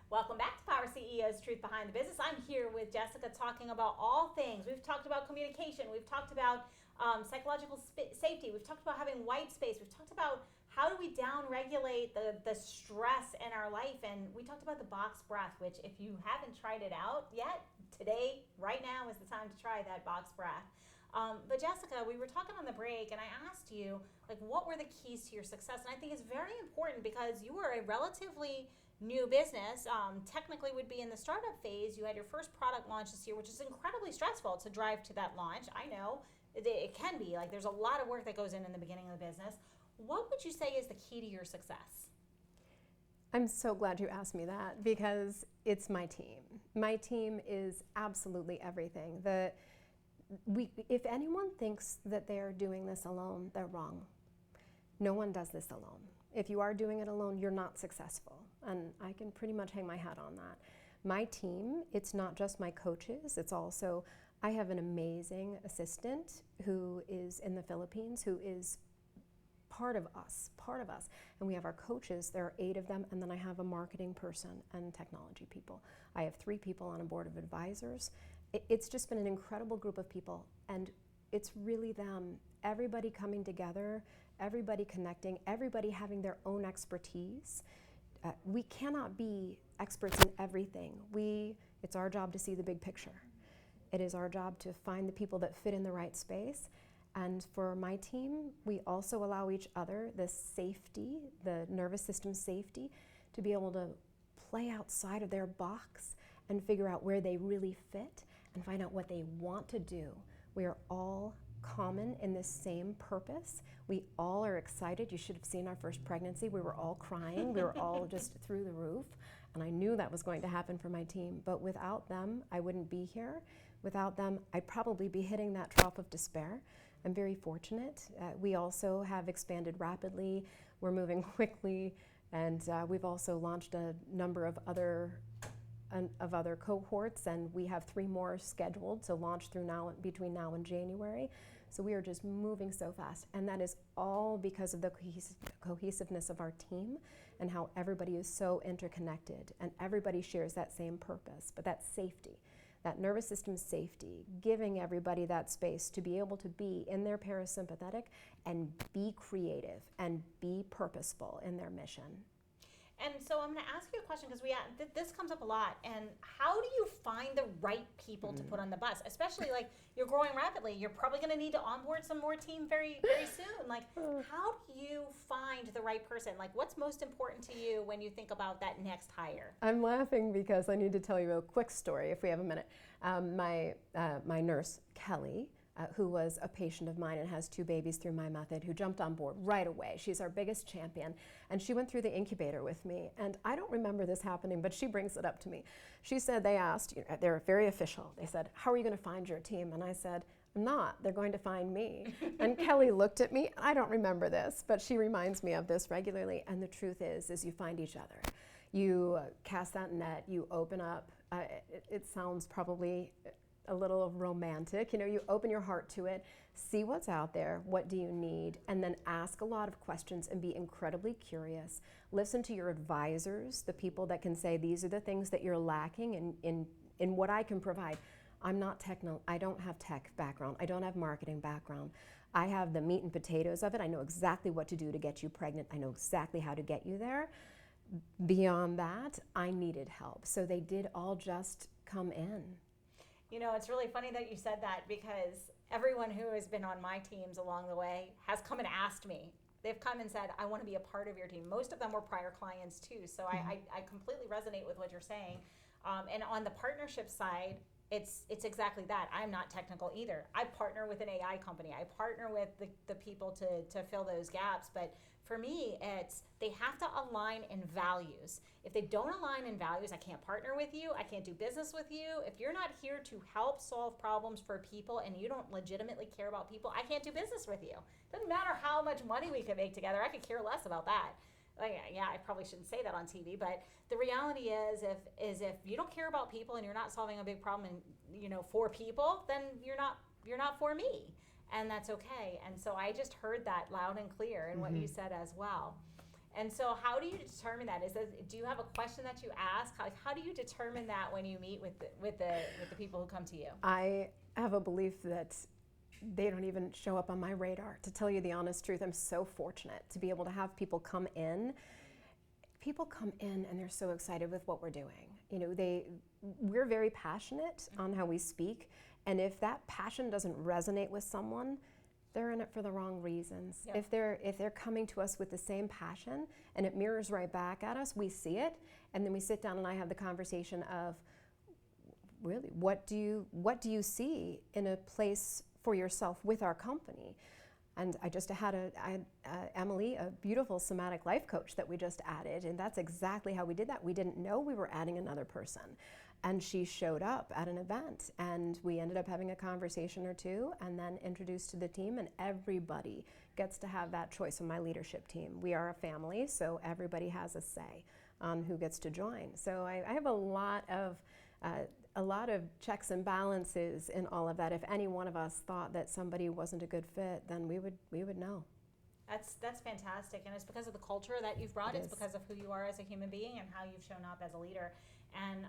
Welcome back to Power CEO's Truth Behind the Business. I'm here with Jessica talking about all things. We've talked about communication. We've talked about psychological safety. We've talked about having white space. We've talked about how do we down-regulate the stress in our life. And we talked about the box breath, which if you haven't tried it out yet, today, right now is the time to try that box breath. But Jessica, we were talking on the break and I asked you, like, what were the keys to your success? And I think it's very important because you were a relatively new business, technically would be in the startup phase. You had your first product launch this year, which is incredibly stressful to drive to that launch. I know it can be, like, there's a lot of work that goes in the beginning of the business. What would you say is the key to your success? I'm so glad you asked me that because it's my team. My team is absolutely everything. If anyone thinks that they're doing this alone, they're wrong. No one does this alone. If you are doing it alone, you're not successful. And I can pretty much hang my hat on that. My team, it's not just my coaches, it's also, I have an amazing assistant who is in the Philippines, who is part of us. And we have our coaches, there are 8 of them, and then I have a marketing person and technology people. I have 3 people on a board of advisors. It's just been an incredible group of people, and it's really them, everybody coming together, everybody connecting, everybody having their own expertise. We cannot be experts in everything. It's our job to see the big picture. It is our job to find the people that fit in the right space. And for my team, we also allow each other the safety, the nervous system safety, to be able to play outside of their box and figure out where they really fit and find out what they want to do. We are all common in this same purpose. We all are excited. You should have seen our first pregnancy. We were all crying. We were all just through the roof. And I knew that was going to happen for my team. But without them, I wouldn't be here. Without them, I'd probably be hitting that trough of despair. I'm very fortunate. We also have expanded rapidly. We're moving quickly. And we've also launched a number of other cohorts, and we have 3 more scheduled to launch between now and January. So we are just moving so fast, and that is all because of the cohesiveness of our team and how everybody is so interconnected and everybody shares that same purpose, but that safety, that nervous system safety, giving everybody that space to be able to be in their parasympathetic and be creative and be purposeful in their mission. And so I'm going to ask you a question because this comes up a lot. And how do you find the right people to put on the bus? Especially, like, you're growing rapidly. You're probably going to need to onboard some more team very, very soon. Like, how do you find the right person? Like, what's most important to you when you think about that next hire? I'm laughing because I need to tell you a quick story if we have a minute. My nurse, Kelly, who was a patient of mine and has 2 babies through my method, who jumped on board right away. She's our biggest champion. And she went through the incubator with me. And I don't remember this happening, but she brings it up to me. She said, they asked, they're very official. They said, how are you going to find your team? And I said, I'm not. They're going to find me. And Kelly looked at me. I don't remember this, but she reminds me of this regularly. And the truth is you find each other. You cast that net, you open up. It sounds probably a little romantic, you open your heart to it, see what's out there, what do you need, and then ask a lot of questions and be incredibly curious. Listen to your advisors, the people that can say, these are the things that you're lacking in what I can provide. I'm not techno, I don't have tech background, I don't have marketing background. I have the meat and potatoes of it. I know exactly what to do to get you pregnant. I know exactly how to get you there. Beyond that, I needed help. So they did all just come in. It's really funny that you said that because everyone who has been on my teams along the way has come and asked me. They've come and said, I want to be a part of your team. Most of them were prior clients too, so I completely resonate with what you're saying. And on the partnership side, it's exactly that. I'm not technical either. I partner with an AI company. I partner with the people to fill those gaps. But for me, they have to align in values. If they don't align in values, I can't partner with you. I can't do business with you. If you're not here to help solve problems for people and you don't legitimately care about people, I can't do business with you. Doesn't matter how much money we can make together. I could care less about that. Yeah, I probably shouldn't say that on TV, but the reality is if you don't care about people and you're not solving a big problem for people, then you're not for me. And that's okay. And so I just heard that loud and clear in what you said as well. And so how do you determine that? Do you have a question that you ask? How do you determine that when you meet with the people who come to you? I have a belief that they don't even show up on my radar. To tell you the honest truth, I'm so fortunate to be able to have people come in. People come in and they're so excited with what we're doing. You know, we're very passionate on how we speak, and if that passion doesn't resonate with someone, they're in it for the wrong reasons. Yep. If they're coming to us with the same passion and it mirrors right back at us, we see it, and then we sit down and I have the conversation of, really, what do you see in a place for yourself with our company? And I just had Emily, a beautiful somatic life coach that we just added, and that's exactly how we did that. We didn't know we were adding another person. And she showed up at an event, and we ended up having a conversation or two, and then introduced to the team, and everybody gets to have that choice on my leadership team. We are a family, so everybody has a say on who gets to join. So I have a lot of checks and balances in all of that. If any one of us thought that somebody wasn't a good fit, then we would know. That's fantastic, and it's because of the culture that you've brought. It's because of who you are as a human being and how you've shown up as a leader. And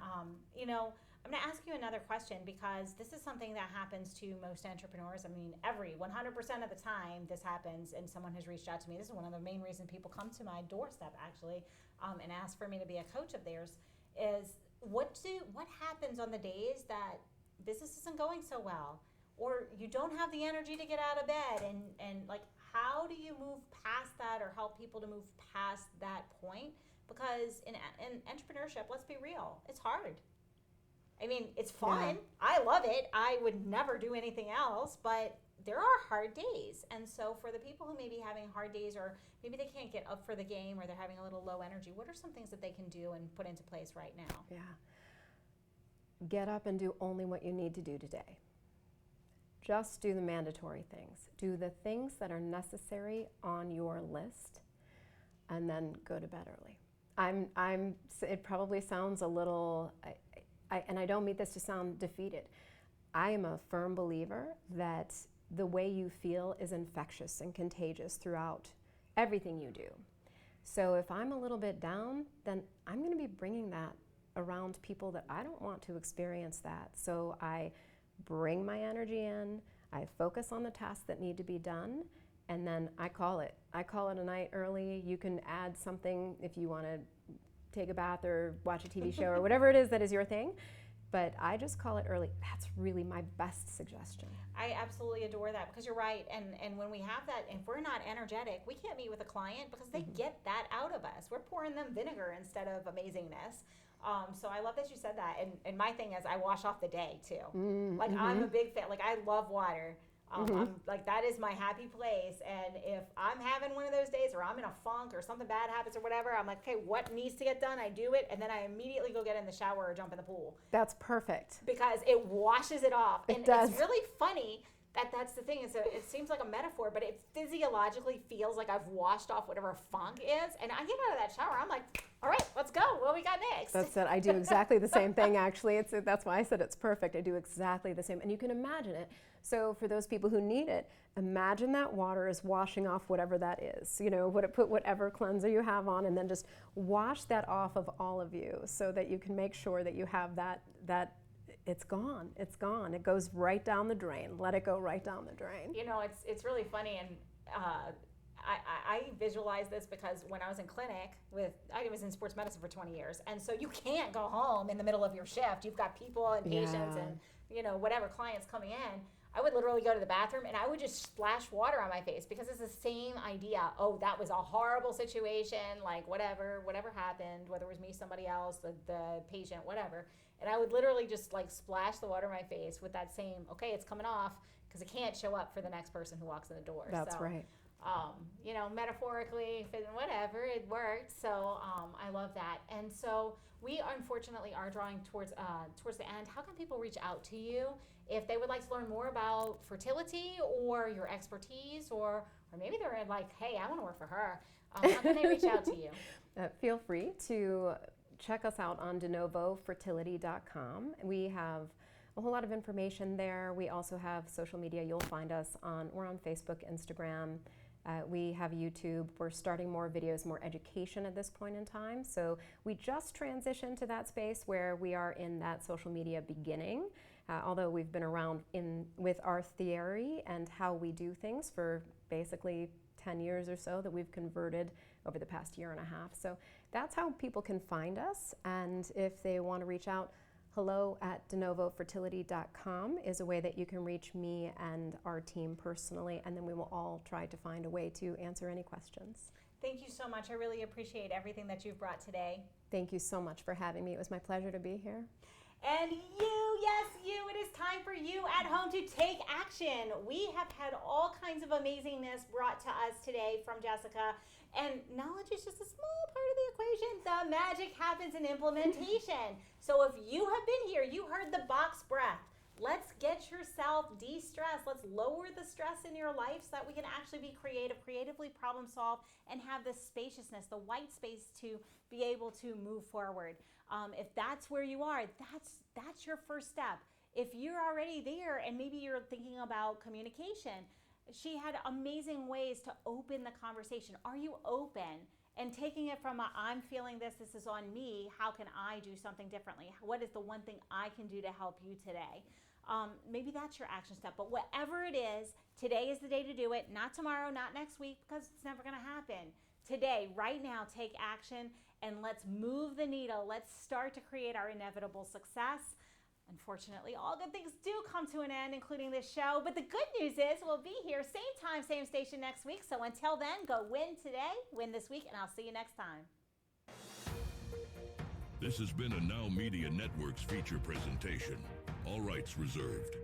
you know, I'm going to ask you another question, because this is something that happens to most entrepreneurs. I mean, 100% of the time this happens, and someone has reached out to me. This is one of the main reasons people come to my doorstep, actually, and ask for me to be a coach of theirs. Is what happens on the days that business isn't going so well, or you don't have the energy to get out of bed, and like, how do you move past that, or help people to move past that point? Because in entrepreneurship, let's be real, it's hard. I mean, it's fun. Yeah. I love it. I would never do anything else, but there are hard days. And so for the people who may be having hard days, or maybe they can't get up for the game, or they're having a little low energy, what are some things that they can do and put into place right now? Yeah. Get up and do only what you need to do today. Just do the mandatory things. Do the things that are necessary on your list, and then go to bed early. It probably sounds a little, and I don't mean this to sound defeated. I am a firm believer that the way you feel is infectious and contagious throughout everything you do. So if I'm a little bit down, then I'm going to be bringing that around people that I don't want to experience that. So I bring my energy in, I focus on the tasks that need to be done, and then I call it a night early. You can add something if you want to take a bath or watch a TV show or whatever it is that is your thing. But I just call it early. That's really my best suggestion. I absolutely adore that, because you're right. And when we have that, if we're not energetic, we can't meet with a client, because they get that out of us. We're pouring them vinegar instead of amazingness. So I love that you said that. And my thing is, I wash off the day too. Like, I'm a big fan. Like, I love water. I'm, like, that is my happy place. And if I'm having one of those days, or I'm in a funk, or something bad happens or whatever, I'm like, okay, what needs to get done? I do it, and then I immediately go get in the shower or jump in the pool. That's perfect. Because it washes it off. It and does. It's really funny that's the thing. It seems like a metaphor, but it physiologically feels like I've washed off whatever funk is. And I get out of that shower, I'm like, all right, let's go. What we got next? That's it. I do exactly the same thing, actually. That's why I said it's perfect. I do exactly the same. And you can imagine it. So for those people who need it, imagine that water is washing off whatever that is. You know, put whatever cleanser you have on, and then just wash that off of all of you, so that you can make sure that you have that it's gone. It's gone. It goes right down the drain. Let it go right down the drain. You know, it's really funny, and I visualize this because when I was in clinic I was in sports medicine for 20 years, and so you can't go home in the middle of your shift. You've got people and patients and, you know, whatever, clients coming in. I would literally go to the bathroom and I would just splash water on my face, because it's the same idea. Oh, that was a horrible situation, like whatever happened, whether it was me, somebody else, the patient, whatever. And I would literally just like splash the water on my face with that same, okay, it's coming off, because it can't show up for the next person who walks in the door. That's right. You know, metaphorically, whatever, it worked. So I love that. And so we unfortunately are drawing towards the end. How can people reach out to you if they would like to learn more about fertility or your expertise, or maybe they're like, hey, I want to work for her? How can they reach out to you? Feel free to check us out on denovofertility.com. We have a whole lot of information there. We also have social media. You'll find us we're on Facebook, Instagram, We have YouTube. We're starting more videos, more education at this point in time. So we just transitioned to that space where we are in that social media beginning, although we've been around with our theory and how we do things for basically 10 years or so that we've converted over the past year and a half. So that's how people can find us. And if they want to reach out, hello@denovofertility.com is a way that you can reach me and our team personally, and then we will all try to find a way to answer any questions. Thank you so much. I really appreciate everything that you've brought today. Thank you so much for having me. It was my pleasure to be here. And you, yes, you, it is time for you at home to take action. We have had all kinds of amazingness brought to us today from Jessica, and knowledge is just a small part of the equation. The magic happens in implementation. So if you have been here, you heard the box breath. Let's get yourself de-stressed. Let's lower the stress in your life so that we can actually be creative, creatively problem solve, and have the spaciousness, the white space to be able to move forward. If that's where you are, that's your first step. If you're already there and maybe you're thinking about communication, she had amazing ways to open the conversation. Are you open? And taking it from I'm feeling this is on me, how can I do something differently? What is the one thing I can do to help you today? Maybe that's your action step, but whatever it is, today is the day to do it, not tomorrow, not next week, because it's never gonna happen. Today, right now, take action and let's move the needle. Let's start to create our inevitable success. Unfortunately, all good things do come to an end, including this show. But the good news is we'll be here same time, same station next week. So until then, go win today, win this week, and I'll see you next time. This has been a Now Media Networks feature presentation. All rights reserved.